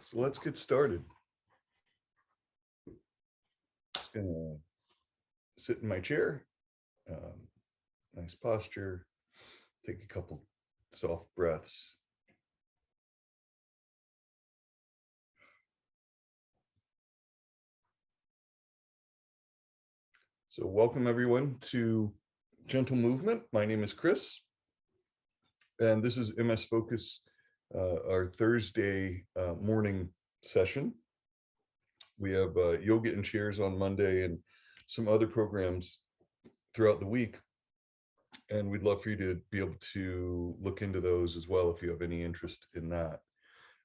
So let's get started. Just gonna sit in my chair, nice posture, take a couple soft breaths. So welcome everyone to Gentle Movement. My name is Chris, and this is MS Focus, our Thursday morning session. We have yoga and chairs on Monday and some other programs throughout the week. And we'd love for you to be able to look into those as well if you have any interest in that.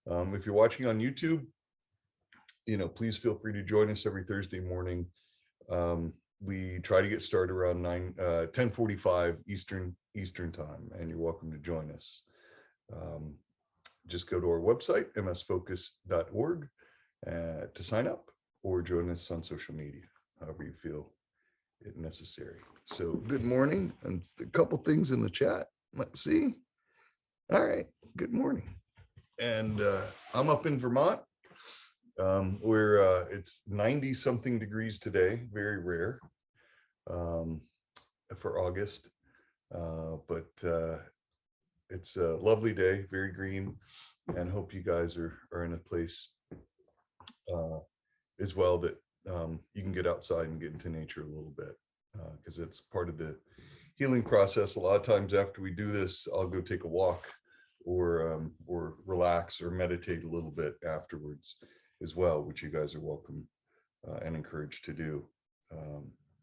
If you're watching on YouTube, please feel free to join us every Thursday morning. We try to get started around 10:45 Eastern time, and you're welcome to join us. Just go to our website, msfocus.org, to sign up, or join us on social media, however you feel it necessary. So good morning, and a couple things in the chat. Let's see. All right, good morning. And I'm up in Vermont, where it's 90 something degrees today, very rare for August, but it's a lovely day, very green, and hope you guys are in a place as well that you can get outside and get into nature a little bit, because it's part of the healing process. A lot of times after we do this, I'll go take a walk or relax or meditate a little bit afterwards as well, which you guys are welcome and encouraged to do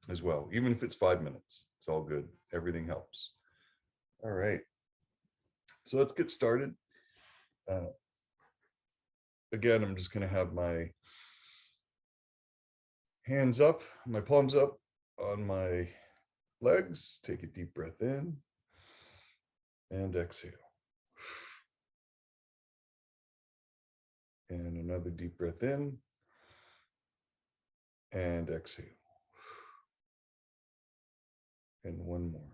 as well. Even if it's 5 minutes, it's all good. Everything helps. All right. So let's get started. Again, I'm just going to have my hands up, my palms up on my legs. Take a deep breath in and exhale. And another deep breath in and exhale. And one more.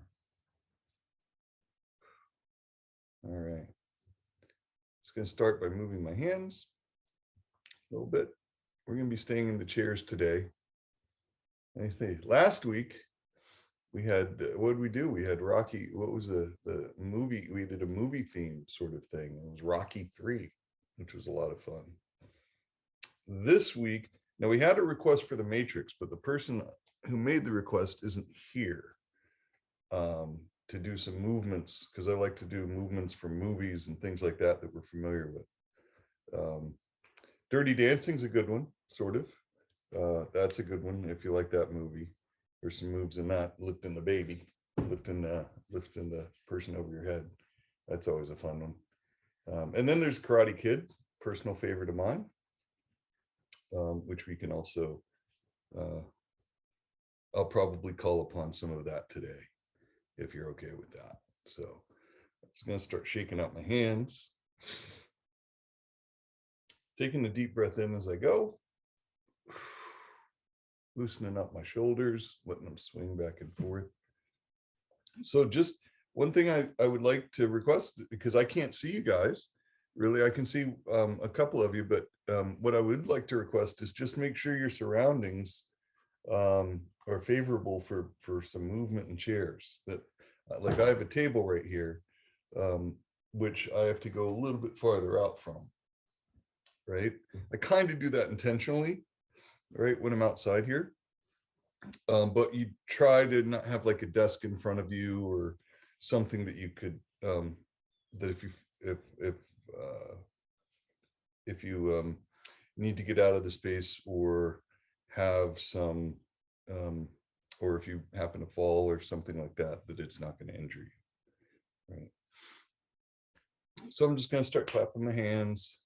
All right. It's going to start by moving my hands a little bit. We're going to be staying in the chairs today. I think last week we had, what did we do? We had Rocky, what was the movie? We did a movie theme sort of thing. It was Rocky 3, which was a lot of fun. This week, now we had a request for the Matrix, but the person who made the request isn't here to do some movements, because I like to do movements from movies and things like that we're familiar with. Dirty Dancing's a good one, sort of. That's a good one if you like that movie. There's some moves in that, lifting the baby, lifting the person over your head. That's always a fun one. And then there's Karate Kid, personal favorite of mine, which we can also, I'll probably call upon some of that today, if you're okay with that. So I'm just going to start shaking out my hands. Taking a deep breath in as I go. Loosening up my shoulders, letting them swing back and forth. So just one thing I would like to request, because I can't see you guys, really, I can see a couple of you, but what I would like to request is just make sure your surroundings are favorable for some movement in chairs. That, like I have a table right here, which I have to go a little bit farther out from. Right, I kind of do that intentionally, right, when I'm outside here, but you try to not have like a desk in front of you or something that you could that if you need to get out of the space or have some or if you happen to fall or something like that, that it's not going to injure you, right? So I'm just going to start clapping my hands,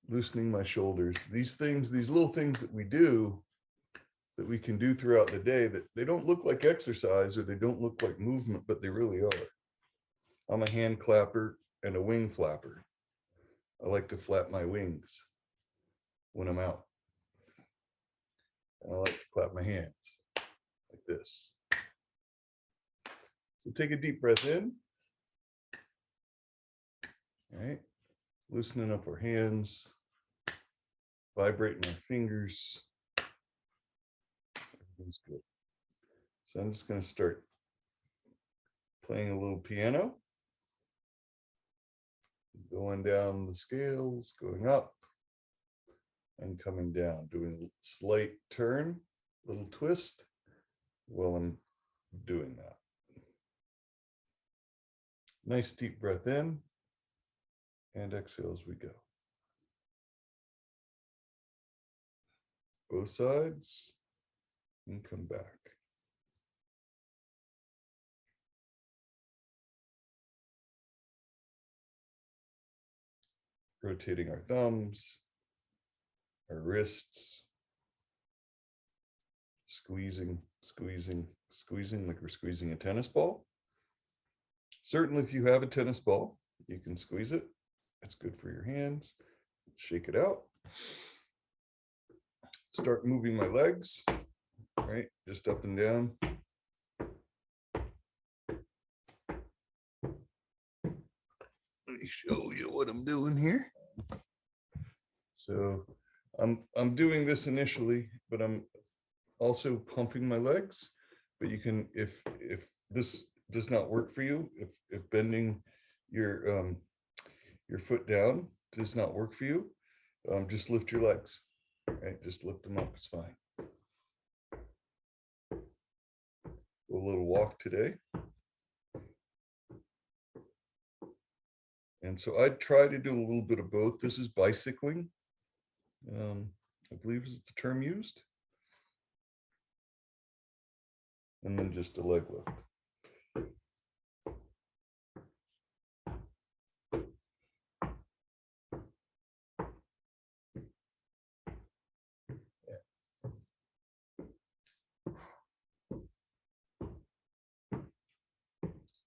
loosening my shoulders. These things, these little things that we do, that we can do throughout the day, that they don't look like exercise or they don't look like movement, but they really are. I'm a hand clapper and a wing flapper. I like to flap my wings when I'm out. And I like to clap my hands like this. So take a deep breath in. All right. loosening up our hands, vibrating our fingers. Everything's good. So I'm just going to start playing a little piano, going down the scales, going up and coming down, doing a slight turn, little twist while I'm doing that. Nice deep breath in and exhale as we go. Both sides and come back. Rotating our thumbs, our wrists, squeezing, squeezing, squeezing like we're squeezing a tennis ball. Certainly, if you have a tennis ball, you can squeeze it. It's good for your hands. Shake it out. Start moving my legs, right? Just up and down. Let me show you what I'm doing here. So I'm doing this initially, but I'm also pumping my legs. But you can, if this does not work for you, if bending your foot down does not work for you, just lift your legs, right? Just lift them up, it's fine. A little walk today. And so I try to do a little bit of both. This is bicycling, I believe is the term used. And then just a leg lift.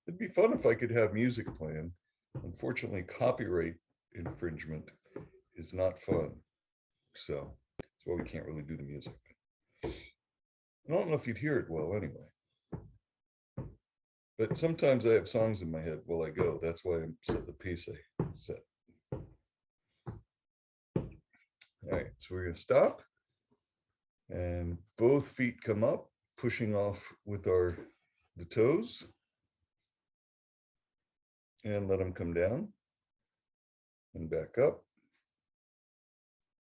It'd be fun if I could have music playing. Unfortunately, copyright infringement is not fun. So that's why we can't really do the music. I don't know if you'd hear it well anyway. But sometimes I have songs in my head while I go. That's why I set the pace I set. All right, so we're going to stop. And both feet come up, pushing off with the toes. And let them come down. And back up.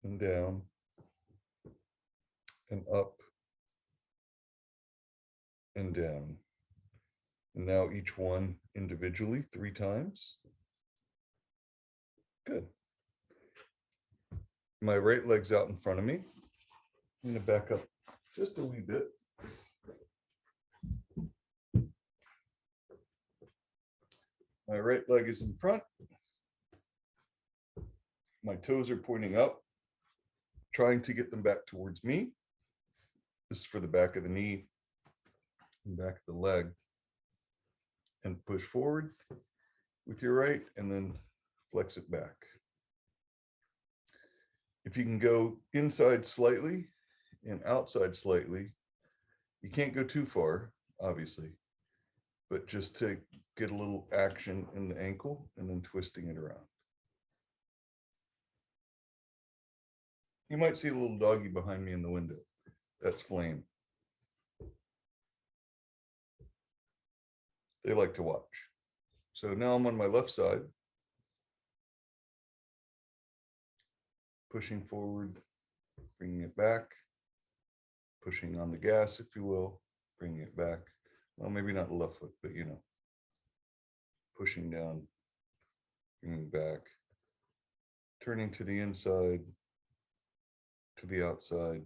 And down. And up. And down. And now each one individually 3 times. Good. My right leg's out in front of me. I'm going to back up just a wee bit. My right leg is in front. My toes are pointing up, trying to get them back towards me. This is for the back of the knee and back of the leg. And push forward with your right and then flex it back. If you can go inside slightly and outside slightly, you can't go too far, obviously, but just to get a little action in the ankle and then twisting it around. You might see a little doggy behind me in the window. That's Flame. They like to watch. So now I'm on my left side. Pushing forward, bringing it back. Pushing on the gas, if you will, bringing it back. Well, maybe not the left foot, but you know. Pushing down, bringing back. Turning to the inside, to the outside,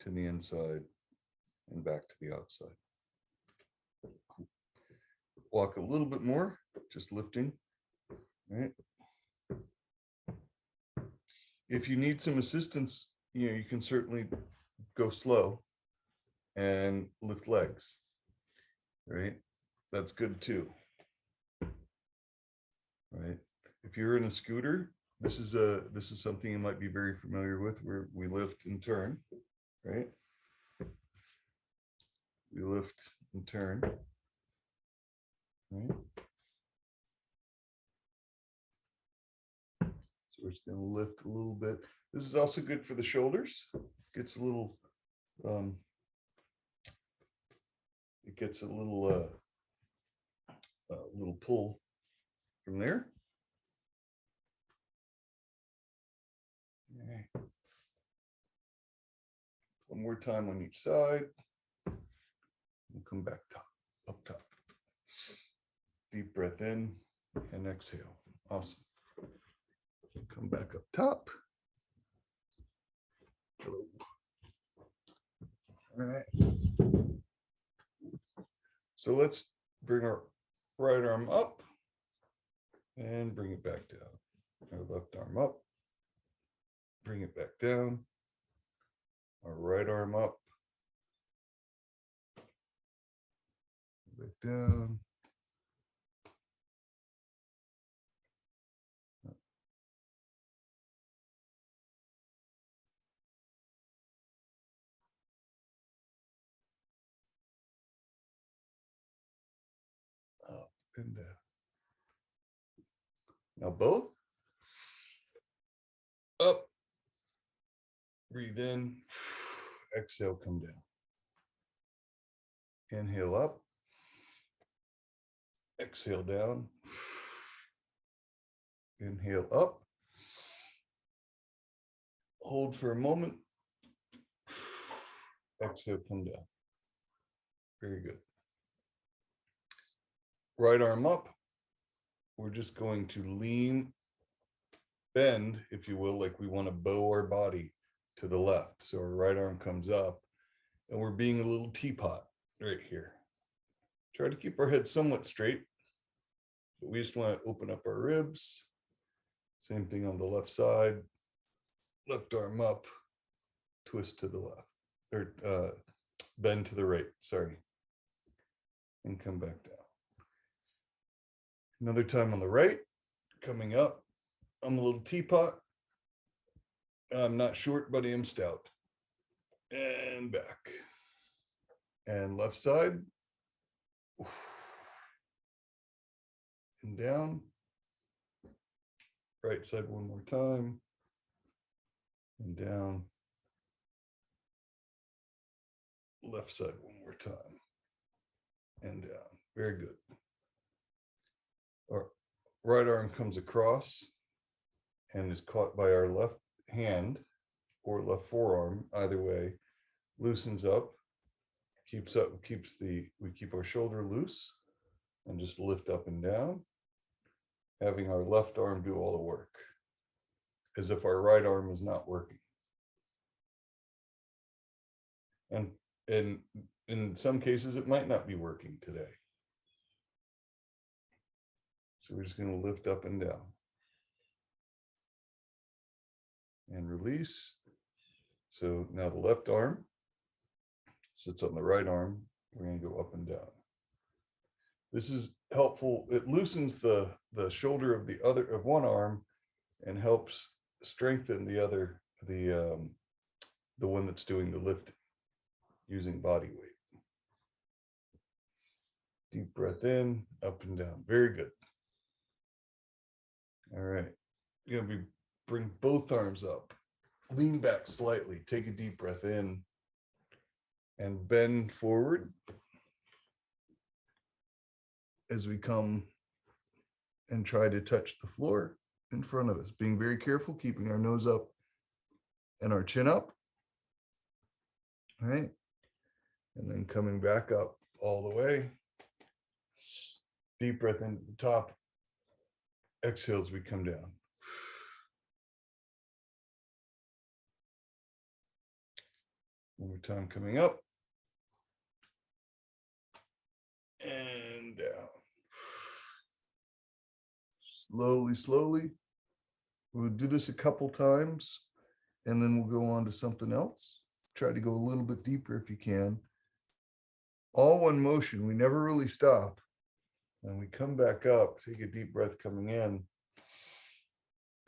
to the inside, and back to the outside. Walk a little bit more, just lifting, right? If you need some assistance, you can certainly go slow and lift legs, right? That's good too, right? If you're in a scooter, this is something you might be very familiar with, where we lift and turn, right? We lift and turn, right? we're just going to lift a little bit. This is also good for the shoulders. Gets a little, it gets a little pull from there. All right. One more time on each side. We'll come back up top. Deep breath in and exhale. Awesome. Come back up top. Hello. All right. So let's bring our right arm up and bring it back down. Our left arm up, bring it back down. Our right arm up, back down. Up and down. Now both. Up. Breathe in. Exhale, come down. Inhale up. Exhale down. Inhale up. Hold for a moment. Exhale, come down. Very good. Right arm up. We're just going to lean, bend, if you will, like we want to bow our body to the left. So our right arm comes up and we're being a little teapot right here. Try to keep our head somewhat straight, but we just want to open up our ribs. Same thing on the left side. Left arm up, twist to the left, or bend to the right, sorry, and come back down. Another time on the right, coming up. I'm a little teapot. I'm not short, but I am stout. And back. And left side. And down. Right side one more time. And down. Left side one more time. And down. Very good. Our right arm comes across and is caught by our left hand or left forearm, either way, loosens up, we keep our shoulder loose and just lift up and down, having our left arm do all the work, as if our right arm is not working. And in some cases, it might not be working today. So we're just going to lift up and down. And release. So now the left arm sits on the right arm. We're going to go up and down. This is helpful. It loosens the shoulder of one arm and helps strengthen the other, the one that's doing the lifting using body weight. Deep breath in, up and down. Very good. All right. You're going to bring both arms up. Lean back slightly. Take a deep breath in and bend forward as we come and try to touch the floor in front of us. Being very careful, keeping our nose up and our chin up. All right. And then coming back up all the way. Deep breath into the top. Exhale as we come down. One more time, coming up and down. Slowly, slowly. We'll do this a couple times and then we'll go on to something else. Try to go a little bit deeper if you can. All one motion, we never really stop. And we come back up, take a deep breath coming in.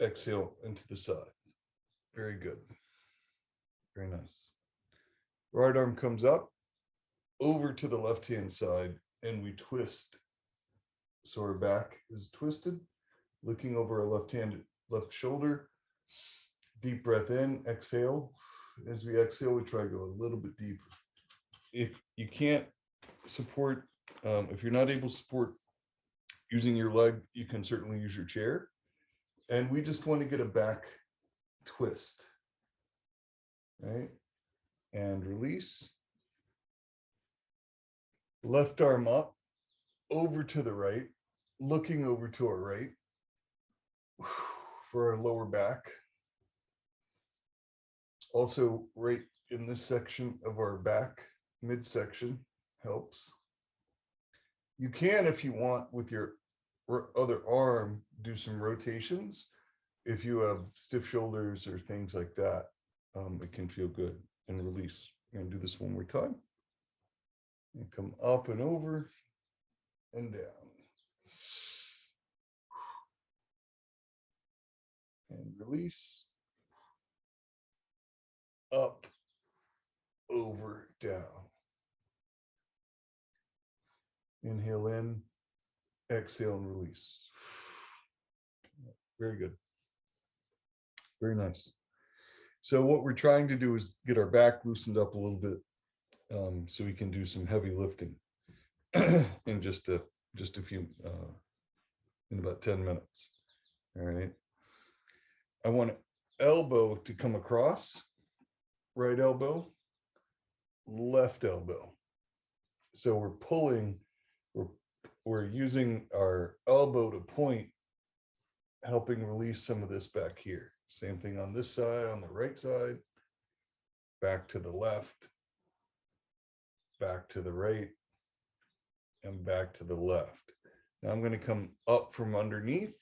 Exhale into the side. Very good. Very nice. Right arm comes up over to the left-hand side and we twist. So our back is twisted, looking over our left shoulder, Deep breath in, exhale. As we exhale, we try to go a little bit deeper. If you can't support, if you're not able to support using your leg, you can certainly use your chair. And we just want to get a back twist, right? And release. Left arm up, over to the right, looking over to our right for our lower back. Also, right in this section of our back, midsection helps. You can, if you want, with your other arm, do some rotations. If you have stiff shoulders or things like that, it can feel good. And release. I'm going to do this one more time. And come up and over and down. And release. Up, over, down. Inhale in, exhale and release. Very good. Very nice. So what we're trying to do is get our back loosened up a little bit, so we can do some heavy lifting in just a few, in about 10 minutes. All right. I want elbow to come across, right elbow, left elbow. So we're pulling, we're using our elbow to point, helping release some of this back here. Same thing on this side, on the right side, back to the left, back to the right, and back to the left. Now I'm going to come up from underneath.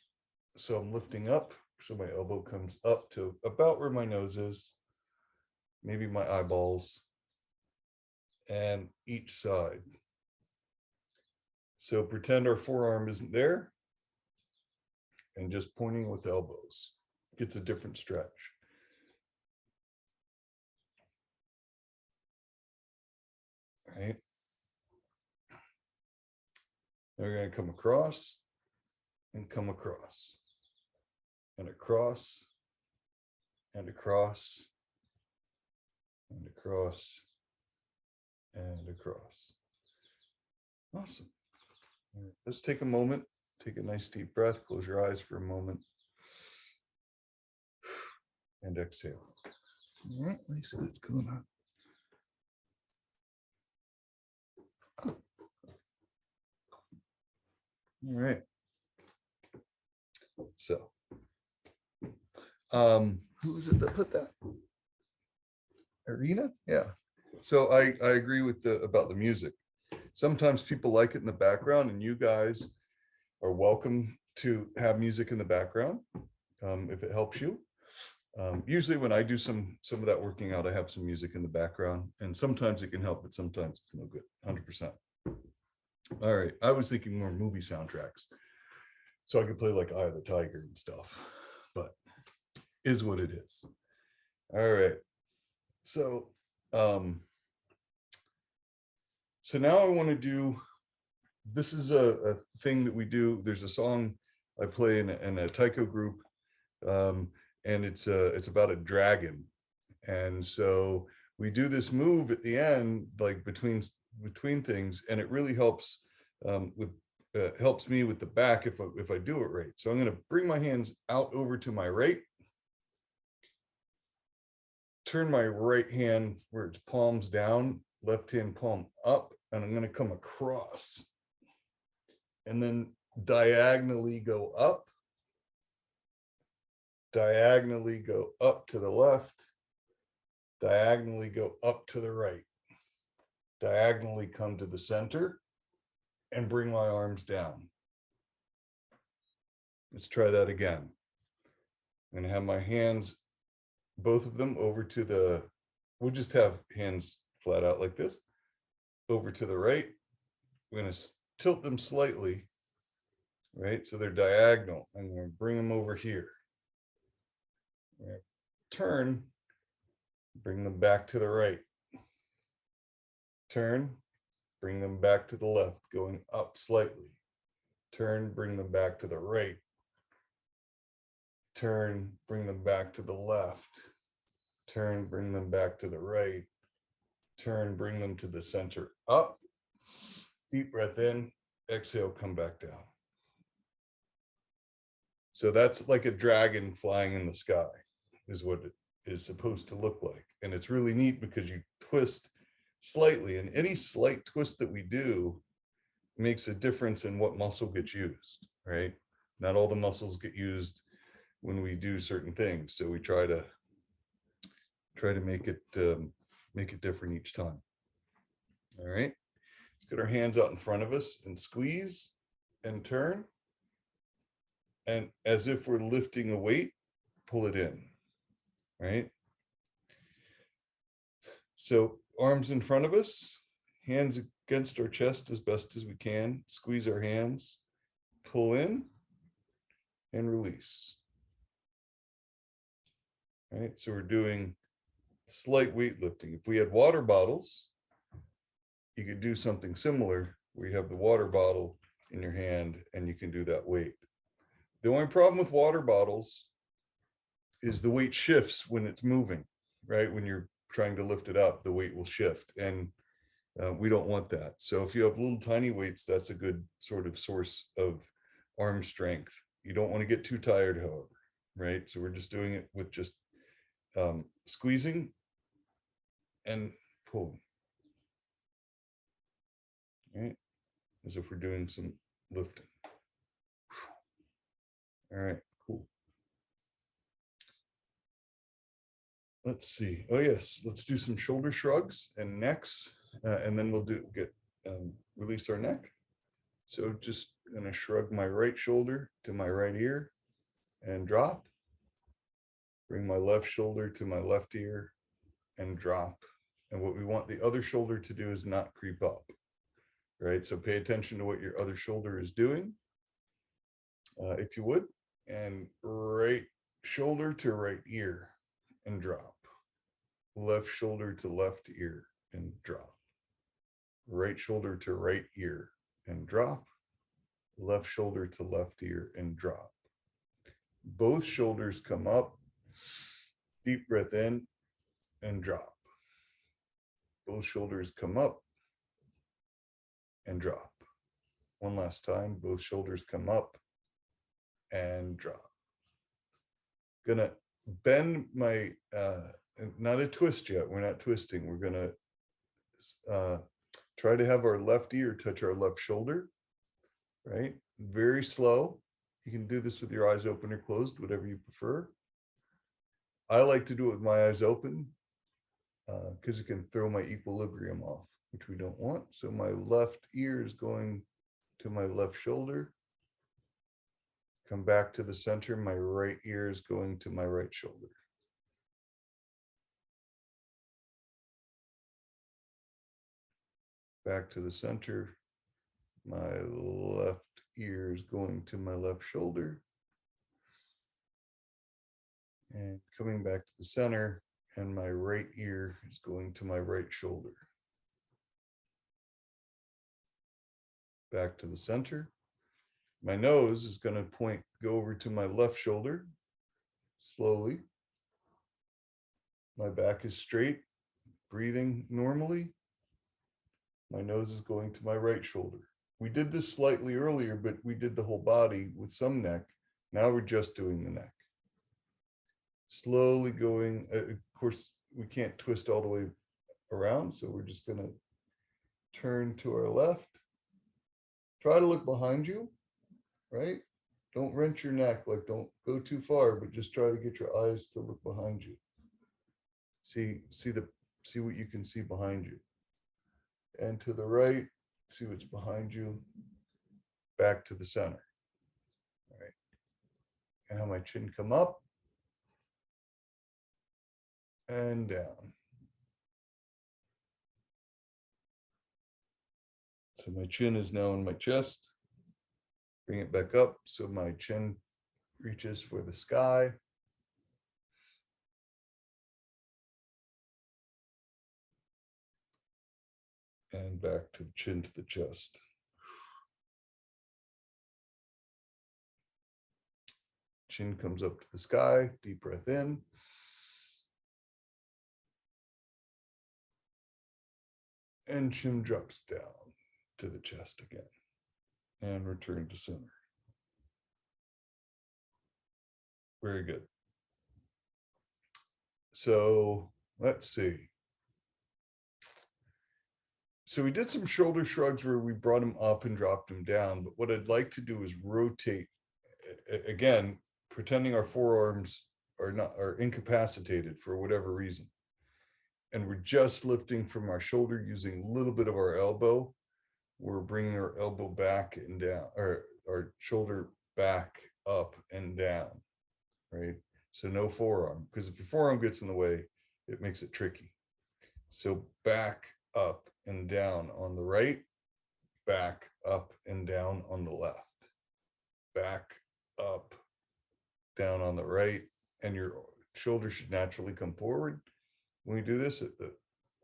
So I'm lifting up. So my elbow comes up to about where my nose is, maybe my eyeballs, and each side. So pretend our forearm isn't there, and just pointing with elbows gets a different stretch. All right. We're going to come across and come across and across and across and across and across. Awesome. All right, let's take a moment, take a nice deep breath, close your eyes for a moment, and exhale. All right, let's see what's going on. Oh. All right. So, who was it that put that? Arena? Yeah. So I agree with about the music. Sometimes people like it in the background, and you guys are welcome to have music in the background, if it helps you. Usually when I do some of that working out, I have some music in the background, and sometimes it can help, but sometimes it's no good, 100%. All right, I was thinking more movie soundtracks, so I could play like Eye of the Tiger and stuff, but is what it is. All right, so so now I want to do, this is a thing that we do. There's a song I play in a taiko group, and it's about a dragon, and so we do this move at the end, like between things, and it really helps helps me with the back if I do it right. So I'm going to bring my hands out over to my right, turn my right hand where it's palms down, left hand palm up, and I'm going to come across and then diagonally go up, diagonally go up to the left, diagonally go up to the right, diagonally come to the center, and bring my arms down. Let's try that again. I'm going to have my hands, both of them, over to the, we'll just have hands flat out like this, over to the right. We're going to tilt them slightly, right? So they're diagonal. I'm going to bring them over here. Turn, bring them back to the right. Turn, bring them back to the left, going up slightly. Turn, bring them back to the right. turn, bring them back to the left, turn, bring them back to the right, turn, bring them to the center, up, deep breath in, exhale, come back down. So that's like a dragon flying in the sky is what it is supposed to look like. And it's really neat because you twist slightly, and any slight twist that we do makes a difference in what muscle gets used, right? Not all the muscles get used when we do certain things. So we try to make it different each time. All right, let's get our hands out in front of us and squeeze and turn. And as if we're lifting a weight, pull it in, right? So arms in front of us, hands against our chest as best as we can, squeeze our hands, pull in and release. All right, so we're doing slight weightlifting. If we had water bottles, you could do something similar where you have the water bottle in your hand and you can do that weight. The only problem with water bottles is the weight shifts when it's moving, right? When you're trying to lift it up, the weight will shift, and we don't want that. So if you have little tiny weights, that's a good sort of source of arm strength. You don't want to get too tired, however, right? So we're just doing it with just squeezing and pulling, right? As if we're doing some lifting. All right, cool. Let's see. Oh yes, let's do some shoulder shrugs and necks, and then we'll release our neck. So just gonna shrug my right shoulder to my right ear and drop. Bring my left shoulder to my left ear and drop. And what we want the other shoulder to do is not creep up, right? So pay attention to what your other shoulder is doing, if you would. And right shoulder to right ear and drop. Left shoulder to left ear and drop. Right shoulder to right ear and drop. Left shoulder to left ear and drop. Both shoulders come up. Deep breath in and drop. Both shoulders come up and drop. One last time, both shoulders come up and drop. Gonna bend my, not a twist yet, we're not twisting. We're gonna try to have our left ear touch our left shoulder, right? Very slow. You can do this with your eyes open or closed, whatever you prefer. I like to do it with my eyes open because it can throw my equilibrium off, which we don't want. So my left ear is going to my left shoulder. Come back to the center. My right ear is going to my right shoulder. Back to the center. My left ear is going to my left shoulder. And coming back to the center, and my right ear is going to my right shoulder. Back to the center. My nose is going to go over to my left shoulder, slowly. My back is straight, breathing normally. My nose is going to my right shoulder. We did this slightly earlier, but we did the whole body with some neck. Now we're just doing the neck. Slowly going, of course, we can't twist all the way around, so we're just going to turn to our left. Try to look behind you, right? Don't wrench your neck, like don't go too far, but just try to get your eyes to look behind you. See what you can see behind you. And to the right, see what's behind you. Back to the center. All right. And have my chin come up and down. So my chin is now in my chest. Bring it back up so my chin reaches for the sky. And back to the chin to the chest. Chin comes up to the sky, deep breath in. And chin drops down to the chest again. And return to center. Very good. So let's see. So we did some shoulder shrugs where we brought them up and dropped them down. But what I'd like to do is rotate again, pretending our forearms are incapacitated for whatever reason. And we're just lifting from our shoulder using a little bit of our elbow. We're bringing our elbow back and down, or our shoulder back up and down, right? So no forearm, because if your forearm gets in the way, it makes it tricky. So back, up and down on the right, back, up and down on the left, back, up, down on the right, and your shoulder should naturally come forward. When we do this,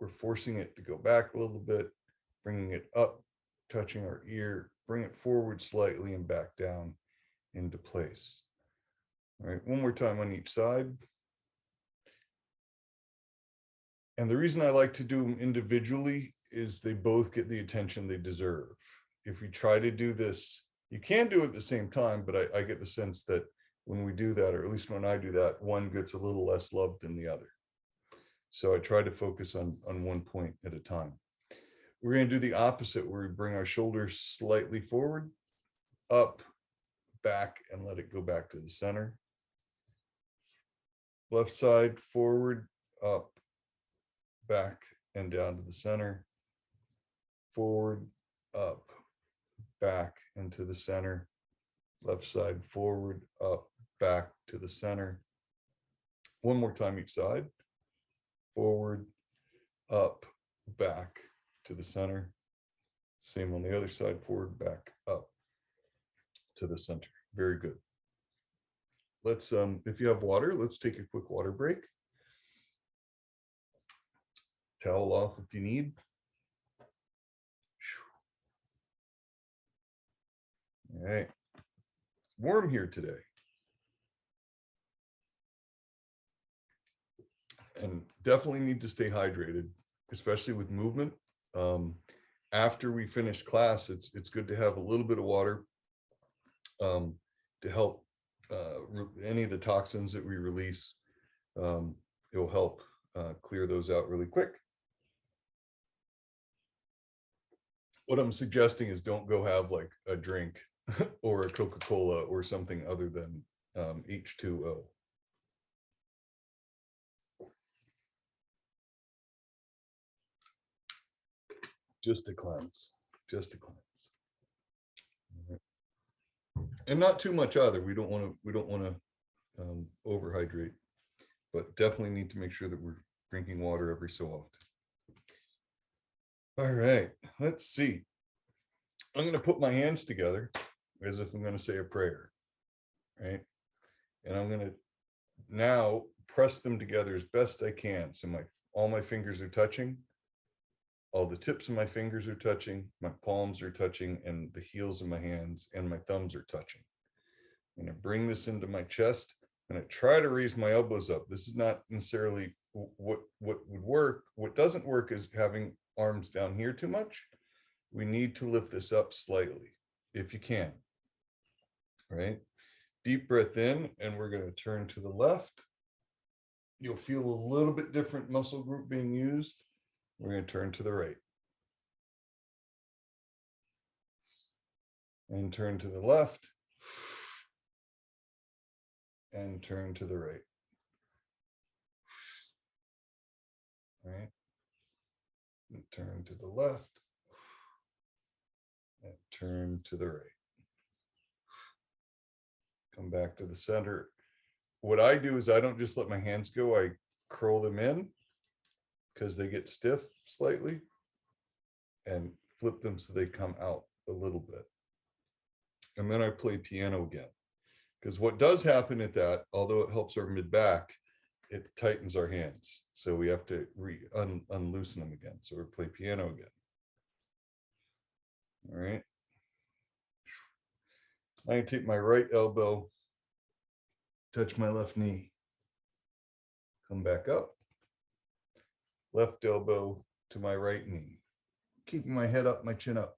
we're forcing it to go back a little bit, bringing it up, touching our ear, bring it forward slightly and back down into place. All right, one more time on each side. And the reason I like to do them individually is they both get the attention they deserve. If we try to do this, you can do it at the same time, but I get the sense that when we do that, or at least when I do that, one gets a little less love than the other. So I try to focus on one point at a time. We're going to do the opposite, where we bring our shoulders slightly forward, up, back, and let it go back to the center. Left side, forward, up, back, and down to the center. Forward, up, back, into the center. Left side, forward, up, back to the center. One more time each side. Forward, up, back to the center. Same on the other side, forward, back, up to the center. Very good. Let's, if you have water, let's take a quick water break. Towel off if you need. All right. It's warm here today. And definitely need to stay hydrated, especially with movement. After we finish class, it's good to have a little bit of water to help any of the toxins that we release. It will help clear those out really quick. What I'm suggesting is don't go have like a drink or a Coca-Cola or something other than H2O. Just to cleanse, just to cleanse. And not too much either. We don't want to overhydrate, but definitely need to make sure that we're drinking water every so often. All right, let's see. I'm going to put my hands together as if I'm going to say a prayer, right? And I'm going to now press them together as best I can. So all my fingers are touching. All the tips of my fingers are touching, my palms are touching, and the heels of my hands and my thumbs are touching. I'm going to bring this into my chest. I'm going to try to raise my elbows up. This is not necessarily what would work. What doesn't work is having arms down here too much. We need to lift this up slightly, if you can. All right. Deep breath in, and we're going to turn to the left. You'll feel a little bit different muscle group being used. We're going to turn to the right. And turn to the left. And turn to the right. All right. And turn to the left. And turn to the right. Come back to the center. What I do is I don't just let my hands go. I curl them in because they get stiff slightly, and flip them so they come out a little bit. And then I play piano again, because what does happen at that, although it helps our mid back, it tightens our hands. So we have to unloosen them again. So we play piano again. All right. I take my right elbow touch my left knee. Come back up. Left elbow to my right knee. Keeping my head up, my chin up.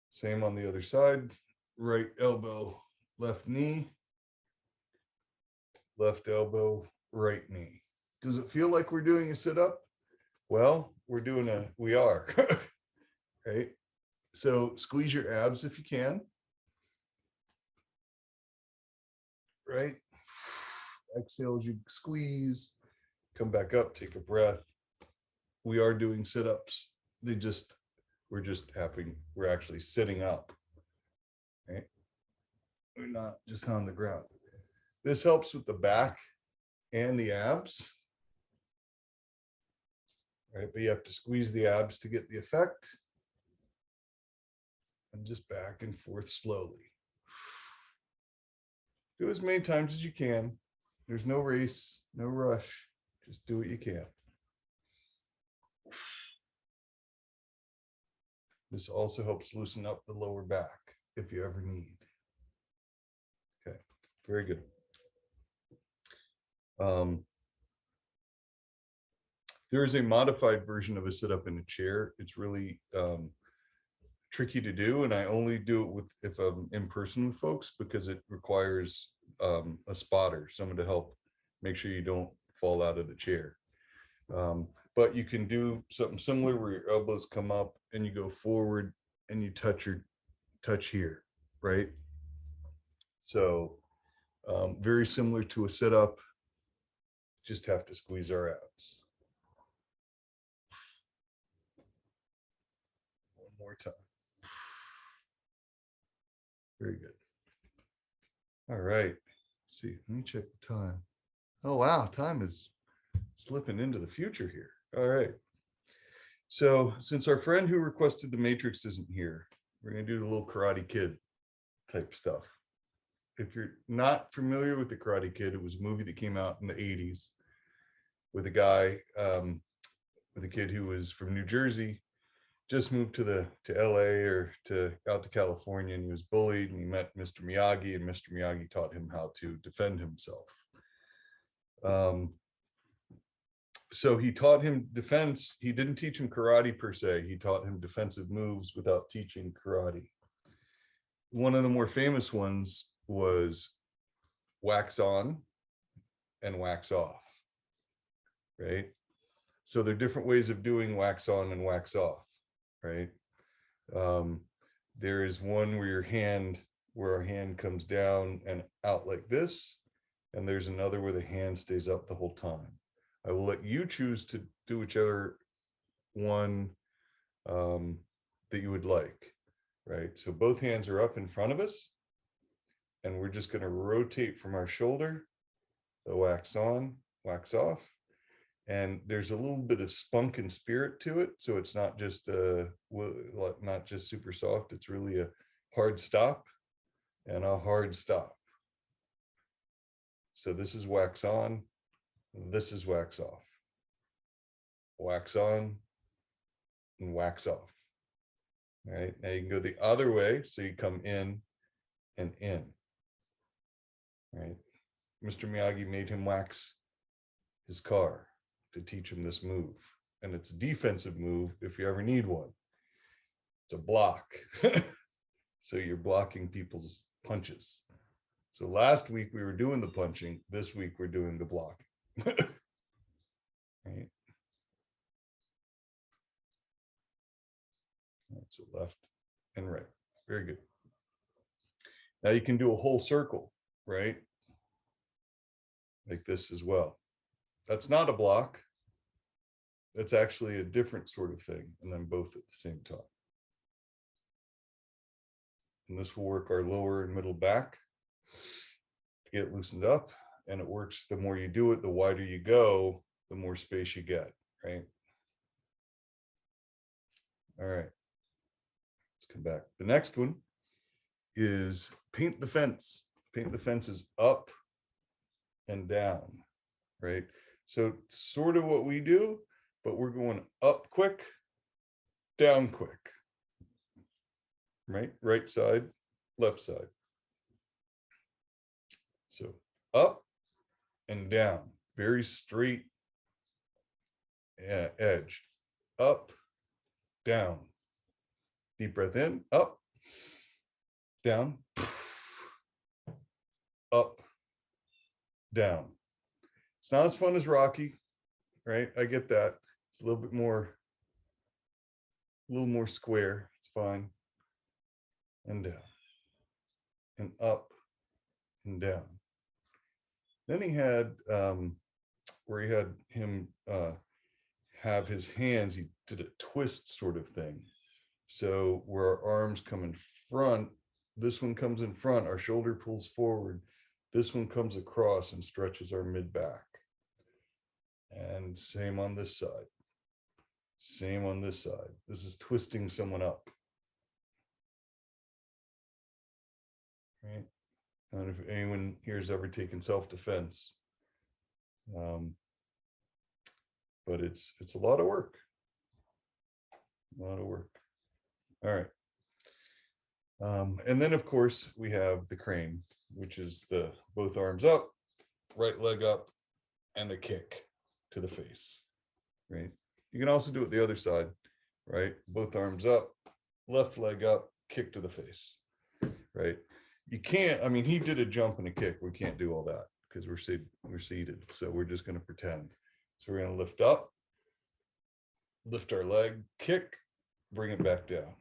Same on the other side. Right elbow, left knee. Left elbow, right knee. Does it feel like we're doing a sit-up? Well, we are, right? So squeeze your abs if you can, right? Exhale as you squeeze, come back up, take a breath. We are doing sit-ups. We're actually sitting up, right? We're not just on the ground. This helps with the back and the abs, right? But you have to squeeze the abs to get the effect. And just back and forth slowly. Do as many times as you can. There's no race, no rush. Just do what you can. This also helps loosen up the lower back if you ever need. Okay, very good. There is a modified version of a sit-up in a chair. It's really tricky to do, and I only do it if I'm in person with folks, because it requires a spotter, someone to help make sure you don't fall out of the chair. But you can do something similar where your elbows come up and you go forward and you touch here, right? So very similar to a sit-up, just have to squeeze our abs. One more time. Very good. All right. Let's see, let me check the time. Oh, wow, time is slipping into the future here. All right. So since our friend who requested the Matrix isn't here, we're going to do the little Karate Kid type stuff. If you're not familiar with the Karate Kid, it was a movie that came out in the 80s with a guy, with a kid who was from New Jersey, just moved to LA or out to California, and he was bullied, and he met Mr. Miyagi, and Mr. Miyagi taught him how to defend himself. So he taught him defense. He didn't teach him karate per se. He taught him defensive moves without teaching karate. One of the more famous ones was wax on and wax off, right? So there are different ways of doing wax on and wax off, right? There is one where our hand comes down and out like this, and there's another where the hand stays up the whole time. I will let you choose to do whichever one that you would like, right? So both hands are up in front of us, and we're just going to rotate from our shoulder, the wax on, wax off. And there's a little bit of spunk and spirit to it. So it's not just super soft. It's really a hard stop and a hard stop. So this is wax on. This is wax off. Wax on and wax off. All right. Now you can go the other way. So you come in and in. All right. Mr. Miyagi made him wax his car to teach him this move. And it's a defensive move if you ever need one. It's a block. So you're blocking people's punches. So last week we were doing the punching. This week we're doing the blocking. Right. So left and right. Very good. Now you can do a whole circle, right? Like this as well. That's not a block. That's actually a different sort of thing, and then both at the same time. And this will work our lower and middle back to get loosened up. And it works, the more you do it, the wider you go, the more space you get, right? All right, let's come back. The next one is paint the fence. Paint the fence is up and down, right? So sort of what we do, but we're going up quick, down quick, right? Right side, left side. So up and down, very straight edge. Up, down. Deep breath in, up, down, up, down. It's not as fun as Rocky, right? I get that. It's a little more square. It's fine. And down, and up, and down. Then he had where he had him have his hands, he did a twist sort of thing. So where our arms come in front, this one comes in front, our shoulder pulls forward, this one comes across and stretches our mid back. And same on this side. Same on this side. This is twisting someone up. Right? And if anyone here has ever taken self-defense, but it's a lot of work. A lot of work. All right. And then of course we have the crane, which is the both arms up, right leg up, and a kick to the face. Right. You can also do it the other side, right? Both arms up, left leg up, kick to the face. Right. You can't, I mean, he did a jump and a kick. We can't do all that because we're seated. So we're just going to pretend. So we're going to lift up, lift our leg, kick, bring it back down.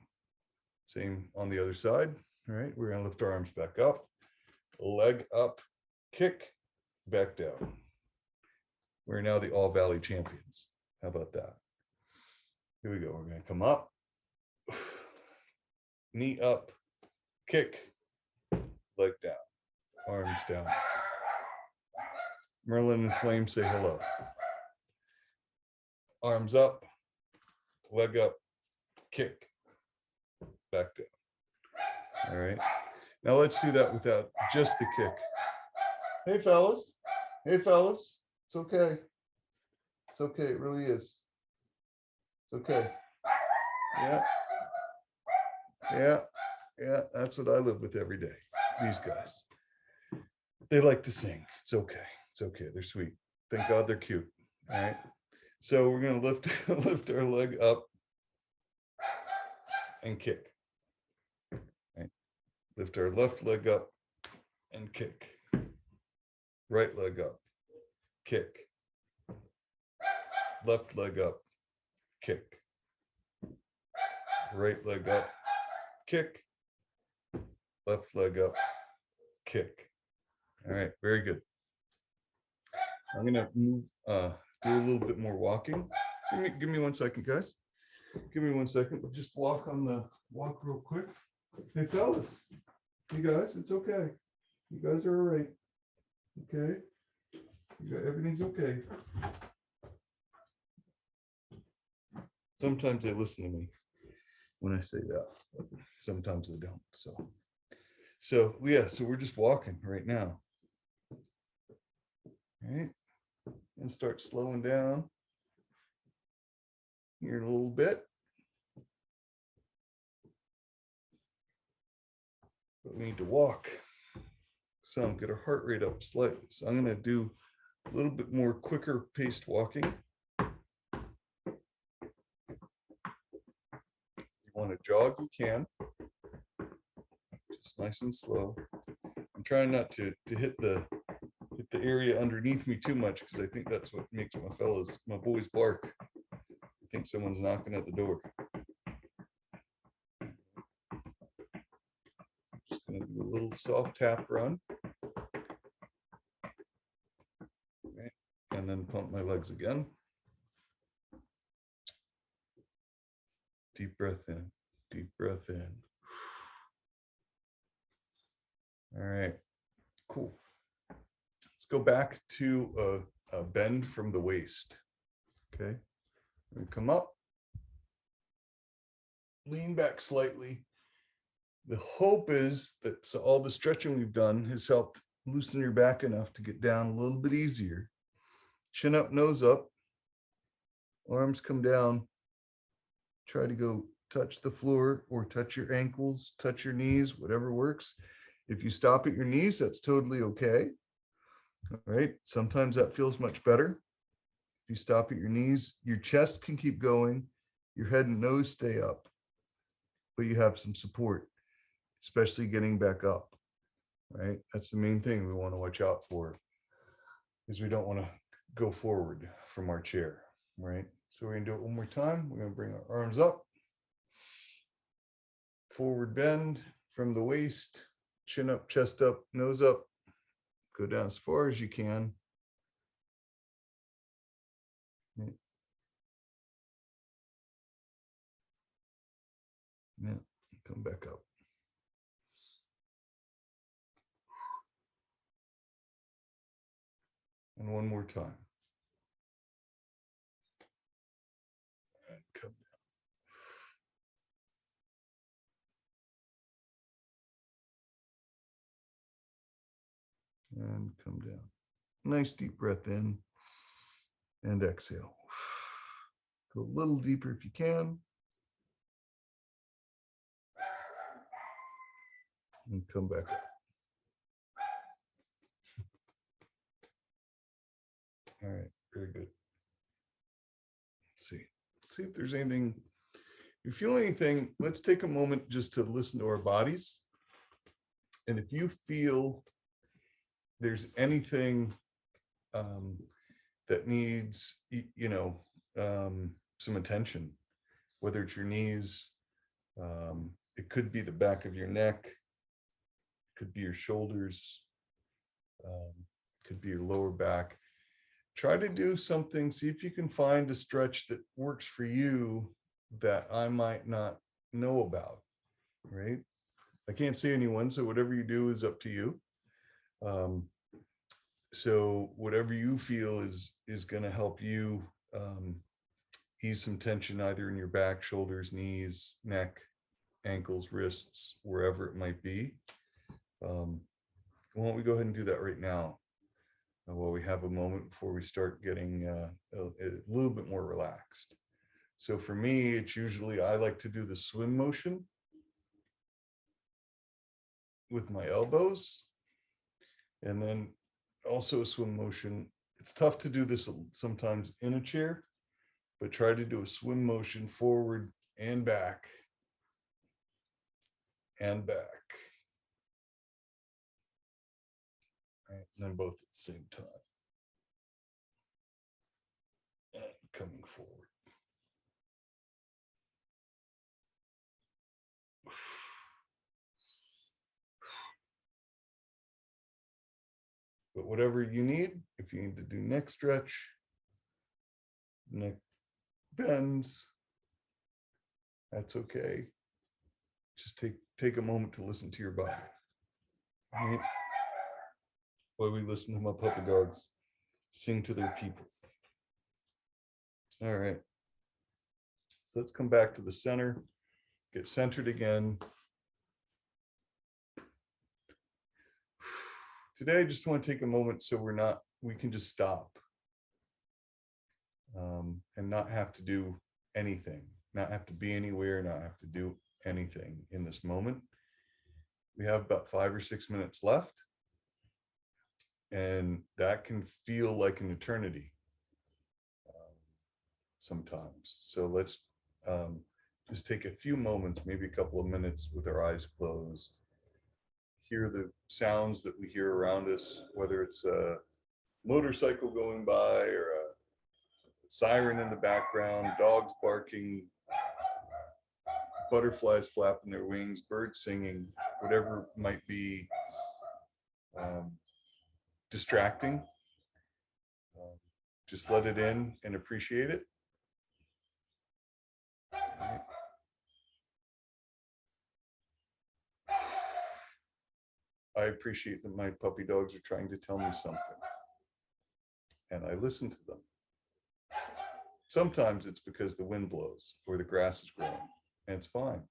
Same on the other side. All right. We're going to lift our arms back up, leg up, kick, back down. We're now the All Valley champions. How about that? Here we go. We're going to come up, knee up, kick, leg down, arms down. Merlin and Flame say hello. Arms up, leg up, kick, back down. All right. Now let's do that without just the kick. Hey, fellas. Hey, fellas. It's okay. It's okay. It really is. It's okay. Yeah. Yeah. Yeah. That's what I live with every day. These guys. They like to sing. It's okay. It's okay. They're sweet. Thank God they're cute. All right. So we're going to lift our leg up and kick. Right. Lift our left leg up and kick. Right leg up, kick. Left leg up, kick. Right leg up, kick. Left leg up, kick. All right, very good. I'm gonna move, do a little bit more walking. Give me 1 second, guys. Give me 1 second. We'll just walk real quick. Hey, fellas. You guys, it's okay. You guys are all right. Okay. Everything's okay. Sometimes they listen to me when I say that, but sometimes they don't. So yeah, so we're just walking right now. All right. And start slowing down here in a little bit. But we need to walk some, get our heart rate up slightly. So I'm going to do a little bit more quicker paced walking. If you want to jog, you can. Just nice and slow. I'm trying not to hit the area underneath me too much because I think that's what makes my boys bark. I think someone's knocking at the door. Just going to do a little soft tap run. Okay. And then pump my legs again. Deep breath in, deep breath in. All right, cool. Let's go back to a bend from the waist. Okay, we come up, lean back slightly. The hope is that all the stretching we've done has helped loosen your back enough to get down a little bit easier. Chin up, nose up, arms come down. Try to go touch the floor or touch your ankles, touch your knees, whatever works. If you stop at your knees, that's totally okay. All right. Sometimes that feels much better. If you stop at your knees, your chest can keep going, your head and nose stay up, but you have some support, especially getting back up. Right. That's the main thing we want to watch out for, is we don't want to go forward from our chair. Right. So we're going to do it one more time. We're going to bring our arms up, forward bend from the waist, chin up, chest up, nose up, go down as far as you can. Yeah, come back up. And one more time. And come down. And come down. Nice deep breath in and exhale. Go a little deeper if you can. And come back up. All right, very good. Let's see. Let's see if there's anything. If you feel anything, let's take a moment just to listen to our bodies. And if you feel there's anything that needs, some attention, whether it's your knees, it could be the back of your neck, could be your shoulders, could be your lower back. Try to do something, see if you can find a stretch that works for you that I might not know about, right? I can't see anyone, so whatever you do is up to you. So whatever you feel is going to help you ease some tension either in your back, shoulders, knees, neck, ankles, wrists, wherever it might be. Why don't we go ahead and do that right now while we have a moment before we start getting a little bit more relaxed. So for me, it's usually, I like to do the swim motion with my elbows, and then also a swim motion. It's tough to do this sometimes in a chair, but try to do a swim motion forward and back and back. Right, and then both at the same time. And coming forward. But whatever you need, if you need to do neck stretch, neck bends, that's okay. Just take a moment to listen to your body. Right? While we listen to my puppy dogs sing to their people. All right. So let's come back to the center, get centered again. Today, I just want to take a moment so we can just stop and not have to do anything, not have to be anywhere, not have to do anything in this moment. We have about 5 or 6 minutes left, and that can feel like an eternity sometimes. So let's just take a few moments, maybe a couple of minutes with our eyes closed, hear the sounds that we hear around us, whether it's a motorcycle going by or a siren in the background, dogs barking, butterflies flapping their wings, birds singing, whatever might be distracting. Just let it in and appreciate it. Right. I appreciate that my puppy dogs are trying to tell me something, and I listen to them. Sometimes it's because the wind blows or the grass is growing, and it's fine.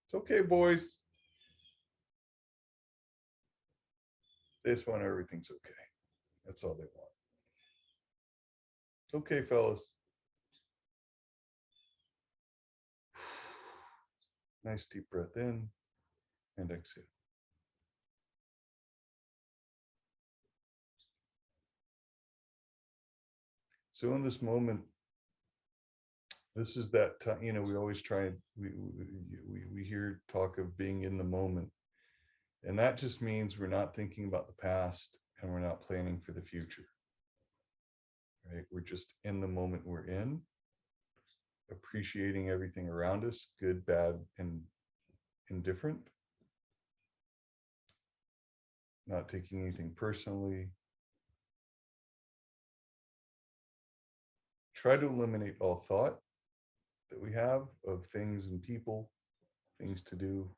It's okay, boys. They just want everything's okay. That's all they want. It's okay, fellas. Nice deep breath in and exhale. So in this moment, this is that time, we always try and we hear talk of being in the moment. And that just means we're not thinking about the past and we're not planning for the future. Right? We're just in the moment we're in, appreciating everything around us, good, bad, and indifferent. Not taking anything personally. Try to eliminate all thought that we have of things and people, things to do,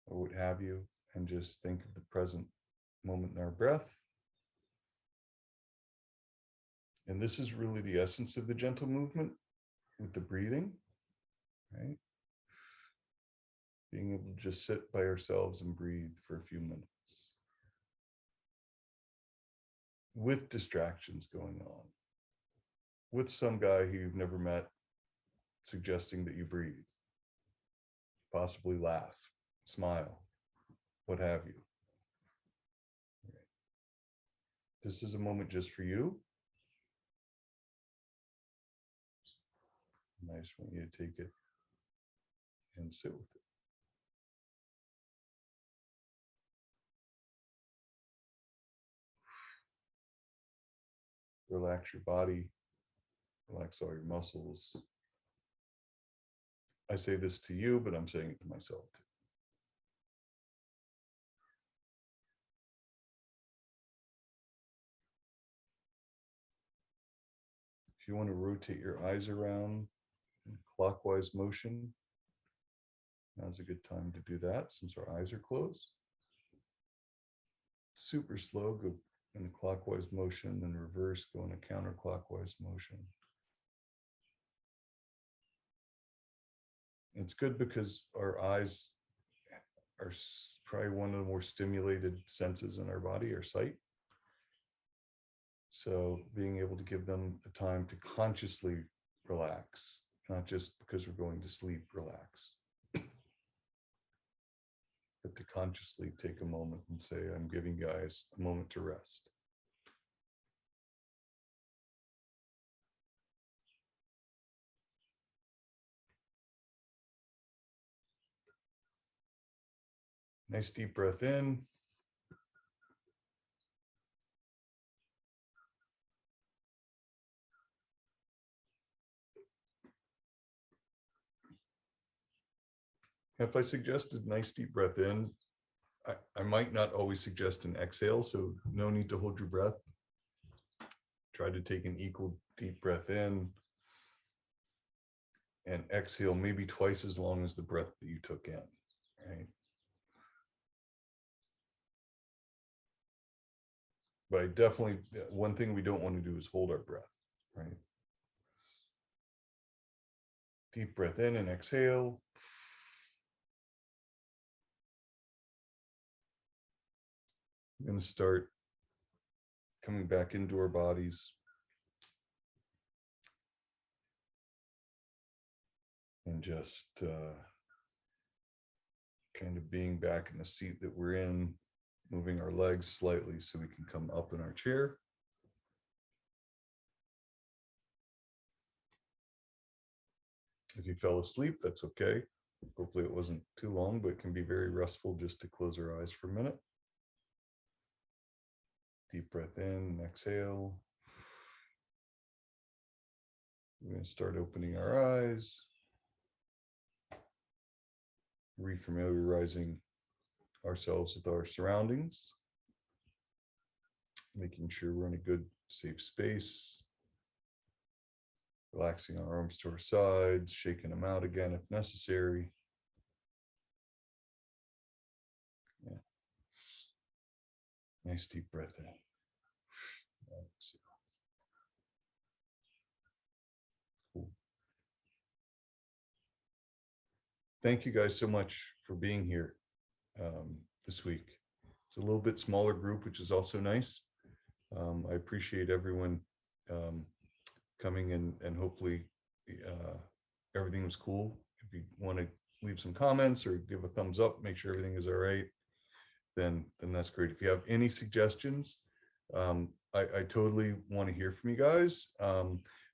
or what have you, and just think of the present moment in our breath. And this is really the essence of the gentle movement with the breathing, right? Being able to just sit by ourselves and breathe for a few minutes with distractions going on, with some guy who you've never met suggesting that you breathe, possibly laugh, smile, what have you. This is a moment just for you. I just want you to take it and sit with it. Relax your body, relax all your muscles. I say this to you, but I'm saying it to myself too. If you want to rotate your eyes around in clockwise motion, now's a good time to do that since our eyes are closed. Super slow, go in a clockwise motion, then reverse, go in a counterclockwise motion. It's good because our eyes are probably one of the more stimulated senses in our body, our sight. So being able to give them the time to consciously relax, not just because we're going to sleep, relax, but to consciously take a moment and say, I'm giving guys a moment to rest. Nice deep breath in. If I suggested nice deep breath in, I might not always suggest an exhale, so no need to hold your breath. Try to take an equal deep breath in and exhale maybe twice as long as the breath that you took in, right? But I definitely, one thing we don't want to do is hold our breath, right? Deep breath in and exhale. We're going to start coming back into our bodies. And just kind of being back in the seat that we're in, moving our legs slightly so we can come up in our chair. If you fell asleep, that's okay. Hopefully it wasn't too long, but it can be very restful just to close our eyes for a minute. Deep breath in and exhale. We're going to start opening our eyes, refamiliarizing ourselves with our surroundings, making sure we're in a good, safe space, relaxing our arms to our sides, shaking them out again if necessary. Yeah. Nice deep breath in. Cool. Thank you guys so much for being here this week. It's a little bit smaller group, which is also nice. I appreciate everyone coming in, and hopefully everything was cool. If you want to leave some comments or give a thumbs up, make sure everything is all right, then that's great. If you have any suggestions, I totally want to hear from you guys.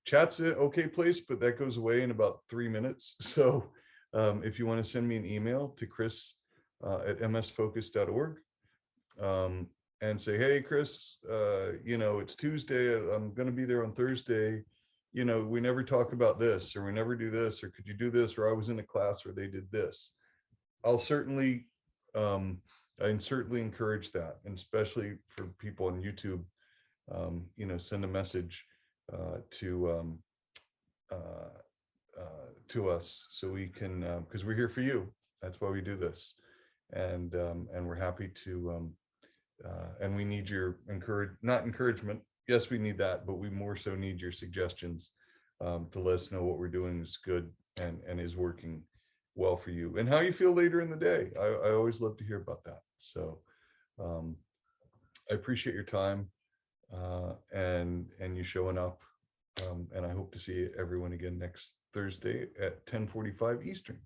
Chat's an okay place, but that goes away in about 3 minutes. So if you want to send me an email to Chris at msfocus.org, and say, hey, Chris, it's Tuesday. I'm going to be there on Thursday. We never talk about this, or we never do this, or could you do this? Or I was in a class where they did this. I'll certainly, I certainly encourage that, and especially for people on YouTube, send a message to us so we can, because we're here for you. That's why we do this, and we're happy to. And we need your not encouragement. Yes, we need that, but we more so need your suggestions to let us know what we're doing is good and is working well for you, and how you feel later in the day. I always love to hear about that. So I appreciate your time and you showing up. And I hope to see everyone again next Thursday at 10:45 Eastern.